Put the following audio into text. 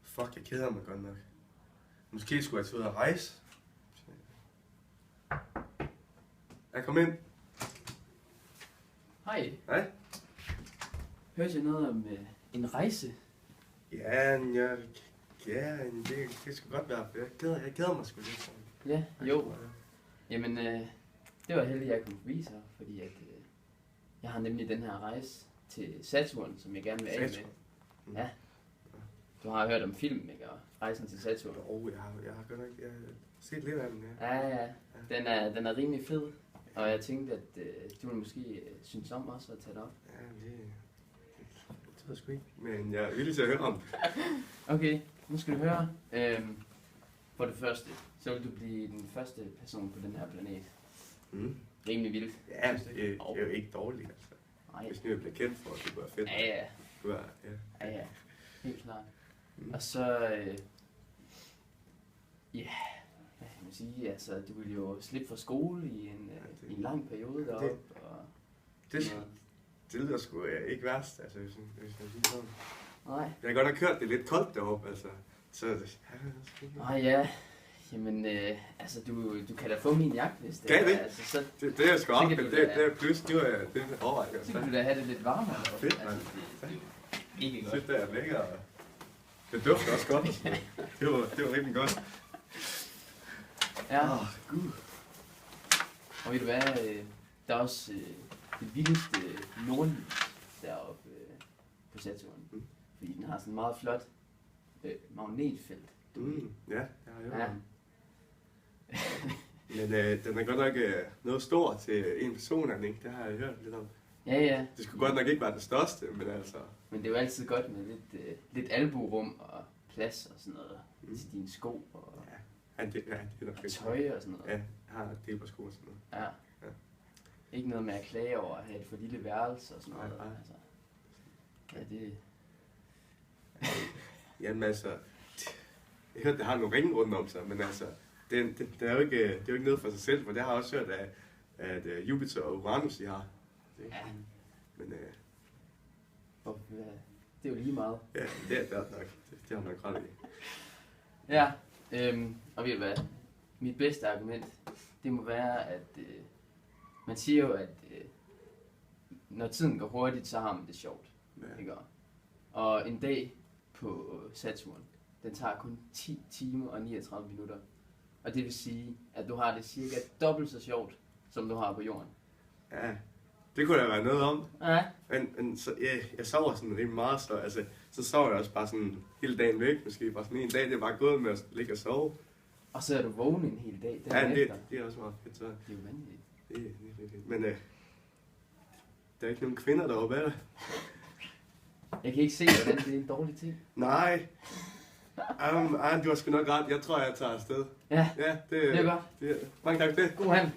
Fuck, jeg keder mig godt nok. Måske skulle jeg tage ud og rejse. Jeg kom ind. Hej. Hej. Hørte jeg noget om en rejse? Ja, det skal godt være. Jeg keder mig sgu lidt. Ja, jo. Jamen, det var heldigt, at jeg kom forbi så, fordi at, jeg har nemlig den her rejse til Saturn, som jeg gerne vil af med. Ja. Du har hørt om film, ikke? Og rejsen til Saturn. Jeg har godt nok set lidt af den, ja. Ja. Den er rimelig fed, og jeg tænkte, at du ville måske synes om også at tage det op. Ja, det ved jeg sgu ikke. Men jeg er villig til at høre om. Okay, nu skal du høre. For det første, så vil du blive den første person på den her planet. Rimelig vildt. Ja, det er jo ikke dårligt, altså. Nej. Hvis nu jeg bliver kendt for, at det kunne være fedt. Ja. Ja, helt klart. Og så, hvad kan man sige, altså, du vil jo slippe fra skole i en lang periode deroppe. Det lyder sgu ikke værst, altså, hvis jeg siger sådan. Nej. Jeg har godt nok hørt, det er lidt koldt deroppe, altså. Nej, ja. Jamen, altså, du kan da få min jakke, hvis det er. Altså, så, det er sgu op, men det er plus, det overrækker. Så kan du da have det lidt varmere deroppe. Fedt, mand. Altså, det er ikke godt. Fedt, der er lækker. Det dufter også godt. Det var rigtig godt. Ja. Gud. Og ved du hvad, der er også det vildeste nordlys deroppe på Saturn. Fordi den har sådan en meget flot magnetfelt. Ja, jeg har hørt om. Men den er godt nok noget stor til en person, ikke? Det har jeg hørt lidt om. Ja. Det skulle godt nok ikke være det største, men altså... Men det er jo altid godt med lidt albuerum og plads og sådan noget til dine sko og, det er nok og tøj og sådan noget. Ja, jeg har det på sko og sådan noget. Ja. Ikke noget med at klage over at have et for lille værelse og sådan noget. Nej. Altså. Ja, det... Jamen altså... Jeg hørte, det har nogle ringe rundt om sig, men altså... Det er jo ikke noget for sig selv, for det har jeg også hørt, at Jupiter og Uranus, de har. Ja. Men det er jo lige meget. Ja, det er nok. Det har man nok ret i. Ja, og ved du hvad? Mit bedste argument, det må være, at man siger jo, at når tiden går hurtigt, så har man det sjovt. Ja. Ikke? Og en dag på Saturn, den tager kun 10 timer og 39 minutter. Og det vil sige, at du har det cirka dobbelt så sjovt, som du har på jorden. Ja, det kunne der være noget om. Ja. Men så, jeg sover sådan rimelig meget, så sover jeg også bare sådan hele dagen væk. Måske bare sådan en dag, det er bare gået med at ligge og sove. Og så er du vågen en hel dag. Det er også meget fedt. Så. Det er jo vanvittigt. Det er fedt. Men der er ikke nogen kvinder deroppe, er der? Jeg kan ikke se, hvordan det er en dårlig ting. Nej. Du har sgu nok ret. Jeg tror, jeg tager afsted. Ja, Ja, det er godt. Mange tak for det. God hand.